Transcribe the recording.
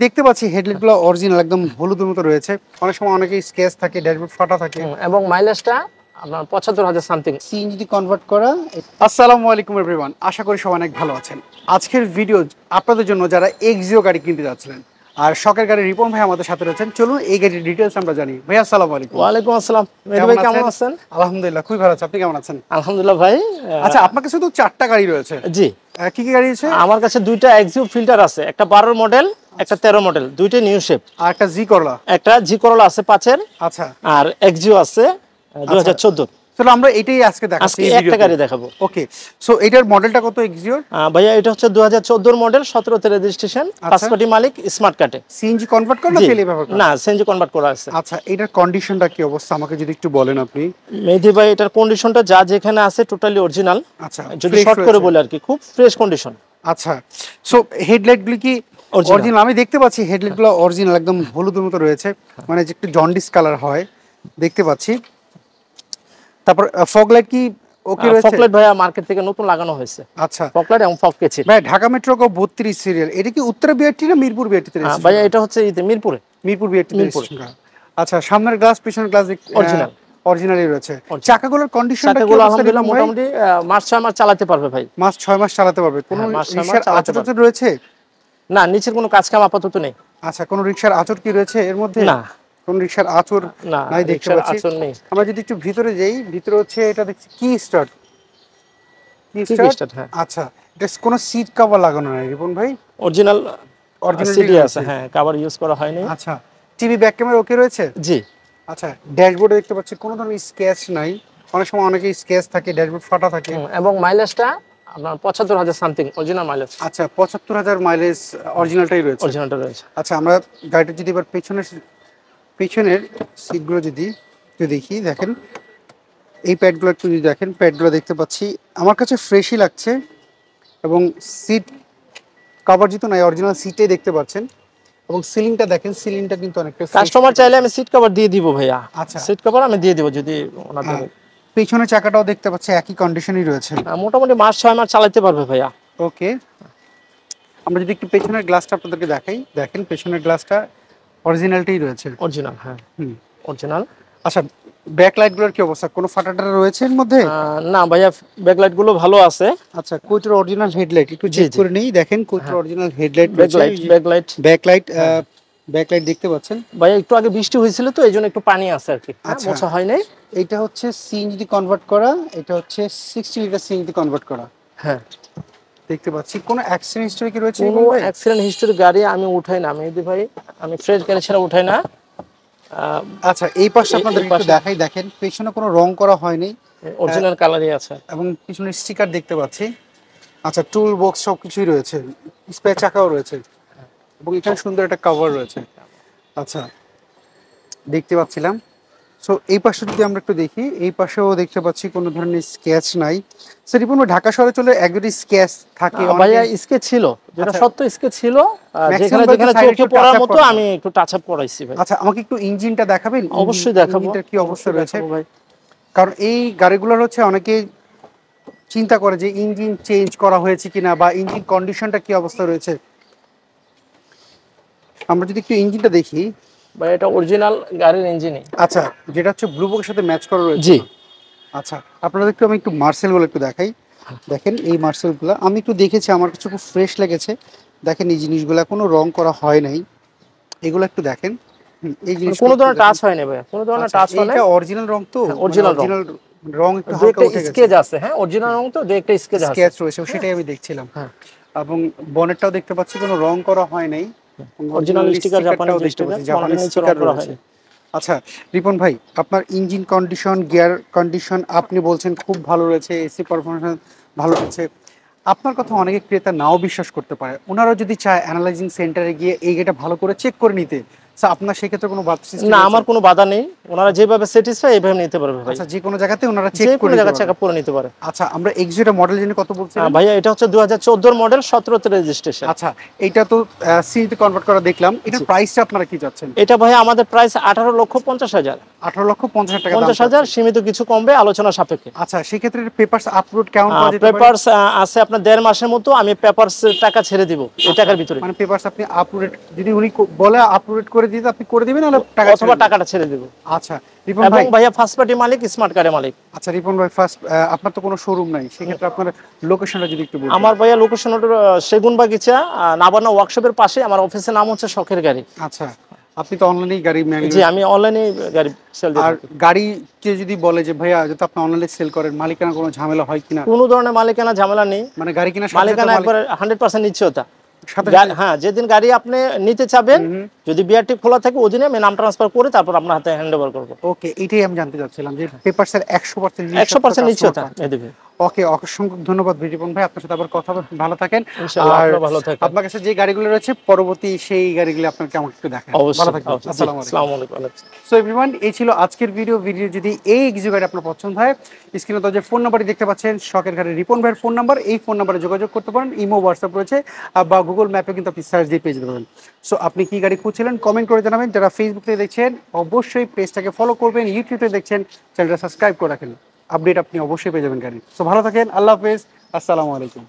দেখতে পাচ্ছি হেডলাইটগুলো অরিজিনাল একদম হলুদের মতো রয়েছে। অনেক সময় অনেকেই স্কেচ থাকে, ড্যাশবোর্ড ফাটা থাকে এবং মাইলেজটা আপনার ৭৫,০০০ সামথিং। সিএনজি কনভার্ট করা। আসসালামু আলাইকুম এভরিওয়ান, আশা করি সবাই অনেক ভালো আছেন। আজকের ভিডিও আপনাদের জন্য যারা এক্সিও গাড়ি কিনতে যাচ্ছিলেন আর শখের গাড়ি রিপন ভাই আমাদের সাথে রয়েছেন। চলুন এই গাড়ির ডিটেলস আমরা জানি। ভাই আসসালামু আলাইকুম। ওয়ালাইকুম আসসালাম। মেহেদী ভাই কেমন আছেন? আলহামদুলিল্লাহ খুবই ভালো আছি, আপনি কেমন আছেন? আলহামদুলিল্লাহ ভাই। আচ্ছা, আপনার কাছে তো 4টা গাড়ি রয়েছে। জি, কি কি গাড়ি আছে? আমার কাছে দুইটা এক্সিও ফিল্টার আছে, একটা 12 মডেল, একটা 13 মডেল, দুইটাই নিউ শেপ। আর একটা জি করলা, একটা জি করলা আছে 5-এর। আচ্ছা, আর এক্সিও আছে 2014। চলো আমরা এটাই আজকে দেখাচ্ছি, আজকে একটা গাড়ি দেখাবো। ওকে, সো এটার মডেলটা কত এক্সিওর? ভাইয়া এটা হচ্ছে 2014 মডেল, 17তে রেজিস্ট্রেশন, ফার্স্ট পার্টি মালিক, স্মার্ট কার্ডে। সিএনজি কনভার্ট করা না তেলে ব্যবহার করা? না, সিএনজি কনভার্ট করা আছে। আচ্ছা, এটার কন্ডিশনটা কি অবস্থা আমাকে যদি একটু বলেন আপনি। মেহেদী ভাই এটার কন্ডিশনটা যা যেখানে আছে টোটালি অরিজিনাল। আচ্ছা, যদি শর্ট করে বলি আর কি, খুব ফ্রেশ কন্ডিশন। আচ্ছা, সো হেডলাইটগুলি কি অরিজিনাল? আমি দেখতে পাচ্ছি হেডলাইটগুলো অরিজিনাল একদম হলুদের মতো রয়েছে, মানে যে একটু জন্ডিস কালার হয় দেখতে পাচ্ছি। তারপর ফগ লাইট কি ওকে রয়েছে? ফগ লাইট ভাইয়া মার্কেট থেকে নতুন লাগানো হয়েছে। আচ্ছা, ফগ লাইট এবং ফগ কেচি। ভাই ঢাকা মেট্রো কো 32 সিরিয়াল, এটা কি উত্তরা বিআরটি না মিরপুর বিআরটি তে? ভাইয়া এটা হচ্ছে মিরপুরে। মিরপুর বিআরটি তে। আচ্ছা, সামনের গ্লাস পিছনের গ্লাস অরিজিনাল, অরিজিনালই রয়েছে। চাকাগুলোর কন্ডিশনটা কি? আলহামদুলিল্লাহ মোটামুটি মাস 6 মাস চালাতে পারবে ভাই। মাস 6 মাস চালাতে পারবে। কোনো রিকশার আঁচড় রয়েছে? না, নিচের কোনো কাজ কাম আপাতত নেই। আচ্ছা, কোনো রিকশার আঁচড় কি রয়েছে এর মধ্যে? না, কোন রিকশার আঁচড় নাই দেখতে পাচ্ছি। আমরা যদি একটু ভিতরে যাই, ভিতরে হচ্ছে এটা দেখছি কি স্টার্ট, হ্যাঁ। আচ্ছা, এটা কোনো সিট কভার লাগানো নাই রিপন ভাই? অরিজিনাল সিডি আছে, হ্যাঁ, কভার ইউজ করা হয়নি। আচ্ছা, টিভি ব্যাক ক্যামেরা ওকে রয়েছে? জি। আচ্ছা, ড্যাশবোর্ডে দেখতে পাচ্ছি কোনো ধরনের স্ক্র্যাচ নাই। অনেক সময় অনেকেই স্ক্র্যাচ থাকে, ড্যাশবোর্ড ফাটা থাকে। এবং মাইলেজটা আপনার ৭৫,০০০ সামথিং অরিজিনাল মাইলেজ। আচ্ছা, ৭৫,০০০ মাইলেজ অরিজিনালটাই রয়েছে। অরিজিনালটা রয়েছে। আচ্ছা, আমরা গাড়িটা যদি এবার পেছনের সিটগুলো যদি একটু দেখি, দেখেন এই প্যাডগুলো একটু যদি দেখেন, প্যাডগুলো দেখতে পাচ্ছি আমার কাছে ফ্রেশই লাগছে। এবং সিট কভার যেহেতু নাই, অরিজিনাল সিটে দেখতে পাচ্ছেন। এবং সিলিংটা দেখেন, সিলিংটা কিন্তু অনেকটা। কাস্টমার চাইলে আমি সিট কভার দিয়ে দিব ভাইয়া। আচ্ছা, সিট কভার আমি দিয়ে দিব যদি ওনাদের। পেছনের চাকাটাও দেখতে পাচ্ছি একই কন্ডিশনই রয়েছে। মোটামুটি মাস 6 মাস চালাতে পারবে ভাইয়া। ওকে, আমরা যদি একটু পেছনের গ্লাসটা আপনাদেরকে দেখাই, দেখেন পেছনের গ্লাসটা অরিজিনালটাই রয়েছে। অরিজিনাল, হ্যাঁ, অরিজিনাল। আচ্ছা, ব্যাক লাইটগুলোর কি অবস্থা? কোনো ফাটাটা রয়েছে এর মধ্যে? না ভাইয়া, ব্যাক লাইট গুলো ভালো আছে। আচ্ছা, কোইটার অরিজিনাল হেডলাইট একটু চেক করে নেই। দেখেন কোইটার অরিজিনাল হেডলাইট, ব্যাকলাইট দেখতে পাচ্ছেন ভাইয়া। একটু আগে বৃষ্টি হয়েছিল তো এইজন্য একটু পানি আছে আর কি, মোছা হয় নাই। এটা হচ্ছে সিএনজি কনভার্ট করা, এটা হচ্ছে 60 লিটার সিএনজি কনভার্ট করা। হ্যাঁ, দেখতে পাচ্ছি। কোনো অ্যাক্সিডেন্ট হিস্টরি কি রয়েছে? কোনো অ্যাক্সিডেন্ট হিস্টরি গাড়ি আমি উঠাই না মেহেদী ভাই, আমি ফ্রেশ গাড়ি ছাড়া উঠাই না। আচ্ছা, এই পাশে আপনাদের একটু দেখাই, দেখেন পেছনে কোনো রং করা হয়নি, অরিজিনাল কালারই আছে। এবং পিছনে স্টিকার দেখতে পাচ্ছি। আচ্ছা, টুল বক্স সবকিছুই রয়েছে, স্পেয়ার চাকাও রয়েছে, এবং এখানে সুন্দর একটা কভার রয়েছে। আচ্ছা, দেখতে পাচ্ছিলাম। সো এই পাশে যদি আমরা একটু দেখি, এই পাশেও দেখতে পাচ্ছি কোনো ধরনের স্কেচ নাই। স্যার রিপন, ঢাকা শহরে চলে একজনই স্কেচ থাকে? ভাইয়া স্কেচ ছিল, যেটা সত্য স্কেচ ছিল, যেখানে যেখানে চোখে পড়ার মতো আমি একটু টাচ আপ করাইছি ভাই। আচ্ছা, আমাকে একটু ইঞ্জিনটা দেখাবেন? অবশ্যই দেখাবো। ইঞ্জিনটার কি অবস্থা রয়েছে? কারণ এই গাড়িগুলোর হচ্ছে অনেকে চিন্তা করে যে ইঞ্জিন চেঞ্জ করা হয়েছে কিনা, বা ইঞ্জিন কন্ডিশনটা কি অবস্থা রয়েছে। আমরা যদি একটু ইঞ্জিনটা দেখি ভাই, এটা অরিজিনাল গাড়ির ইঞ্জিনই। আচ্ছা, যেটা হচ্ছে ব্লু বক্সের সাথে ম্যাচ করা রয়েছে। জি। আচ্ছা, আপনাদের একটু আমি একটু মার্সেলগুলো একটু দেখাই। দেখেন এই মার্সেলগুলো আমি একটু দেখেছি, আমার কাছে খুব ফ্রেশ লেগেছে। দেখেন এই জিনিসগুলো কোনো রং করা হয় নাই, এগুলো একটু দেখেন। এই জিনিস কোনো ধরনের টাচ হয় না ভাইয়া, কোনো ধরনের টাচ হয় না। এটা অরিজিনাল রং তো? অরিজিনাল রং একটু হালকা উঠে গেছে। স্কেচ আছে, হ্যাঁ, অরিজিনাল রং তো, যে একটা স্কেচ রয়েছে, সেটাই আমি দেখছিলাম। হ্যাঁ, এবং বনেটটাও দেখতে পাচ্ছি কোনো রং করা হয় নাই, অরিজিনাল স্টিকার, জাপানি স্টিকার রয়েছে। আচ্ছা রিপন ভাই, আপনার ইঞ্জিন কন্ডিশন, গিয়ার কন্ডিশন আপনি বলছেন খুব ভালো রয়েছে, এসি পারফরম্যান্স ভালো রয়েছে। আপনার কথা অনেকে ক্রেতা নাও বিশ্বাস করতে পারে। ওনারা যদি চায় অ্যানালাইজিং সেন্টারে গিয়ে এই গাড়িটা ভালো করে চেক করে নিতে, আচ্ছা আপনার সেক্ষেত্রে কোনো বাধা সৃষ্টি না, হয়েছে? আমার কোনো বাধা নেই, ওনারা যেভাবে স্যাটিসফাই এইভাবে নিতে পারবে ভাই। আচ্ছা যে কোনো জায়গাতে ওনারা যে চেক করে কোনো নিতে জায়গা পারবে। চেকআপ করে নিতে পারে। আচ্ছা আমরা এক্সিটা মডেল জেনে কত বলছিলেন? ভাইয়া এটা হচ্ছে 2014 মডেল, 17তে রেজিস্ট্রেশন। আচ্ছা এইটা তো সিতে কনভার্ট করা দেখলাম, এটার জি। প্রাইসটা আপনারা কি চাচ্ছেন? এটা ভাইয়া আমাদের প্রাইস 18,50,000। 18,50,000 টাকা দাম 50,000 চাচ্ছেন। সীমিত কিছু কমবে আলোচনা সাপেক্ষে। আচ্ছা সেক্ষেত্রে পেপারস আপলোড কেমন পাওয়া যেতে পারে? পেপারস আছে আপনার 1.5 মাসের মতো, আমি পেপারস টাকা ছেড়ে দিব এই টাকার ভিতরে, মানে পেপারস আপনি আপলোড যদি উনি বলে আপলোড করে দিতে আপনি করে দিবেন, নাহলে টাকা অথবা ছেড়ে দিবেন? টাকাটা ছেড়ে দিব। আচ্ছা রিপন এবং ভাই, ভাইয়া ফার্স্ট পার্টি মালিক, স্মার্ট কার্ডের মালিক। আচ্ছা রিপন ভাই ফার্স্ট আপনার তো কোনো শোরুম নাই, সেক্ষেত্রে আপনার লোকেশনটা যদি একটু বলতেন। আমার ভাইয়া লোকেশন হলো সেগুনবাগিচা, নাবানা ওয়ার্কশপের পাশে। আমার অফিসের নাম হচ্ছে শখের গাড়ি। আচ্ছা আপনি তো অনলাইনেই গাড়ি জি, ম্যানেজ, আমি অনলাইনে গাড়ি সেল দিই। আর গাড়ি কেউ যদি বলে যে ভাইয়া যদি আপনি অনলাইনে সেল করেন মালিকানা কোনো ঝামেলা হয় কিনা? কোনো ধরনের মালিকানা ঝামেলা নেই, মানে গাড়ি কেনার সাথে মালিকানা সাথে একবার 100% নিশ্চয়তা। সাথে হ্যাঁ, যেদিন গাড়ি আপনি নিতে চাবেন, যদি বিআরটি খোলা থাকে ওদিনে আমি নাম ট্রান্সফার করে তারপর আপনার হাতে হ্যান্ড ওভার করবো। ওকে এটাই আমি জানতে চাচ্ছিলাম যে পেপারসের 100% 100% নিশ্চয়তা এ দেবে। ওকে অসংখ্য ধন্যবাদ রিপন ভাই, আপনার সাথে আবার কথা হবে, ভালো থাকেন। ইনশাআল্লাহ আর আপনি ভালো থাকেন। আপনার কাছে যে গাড়িগুলো রয়েছে পরবর্তী সেই গাড়িগুলো আপনাকে আমাকে একটু দেখান। ভালো অবশ্যই, থাকবেন। অবশ্যই। জি, আসসালামু আলাইকুম। আসসালামু আলাইকুম। সো এভরিওয়ান এই ছিল আজকের ভিডিও যদি এই এক্সিও গাড়ি আপনার পছন্দ হয়, স্ক্রিনে তো যে ফোন নাম্বারটি দেখতে পাচ্ছেন শখের গাড়ি রিপন ভাইয়ের ফোন নাম্বার, এই ফোন নাম্বারে যোগাযোগ করতে পারেন। ইমো হোয়াটসঅ্যাপ রয়েছে, বা গুগল ম্যাপে কিন্তু আপনি সার্চ দিয়ে পেয়ে যেতে পারেন। সো আপনি কি গাড়ি খুঁজছিলেন কমেন্ট করে জানাবেন। যারা ফেসবুক থেকে দেখছেন অবশ্যই পেজটাকে ফলো করবেন, ইউটিউবে দেখছেন চ্যানেলটা সাবস্ক্রাইব করে রাখেন, আপডেট আপনি অবশ্যই পেয়ে যাবেন গাড়ি। সো ভালো থাকেন, আল্লাহ হাফেজ, আসসালামু আলাইকুম।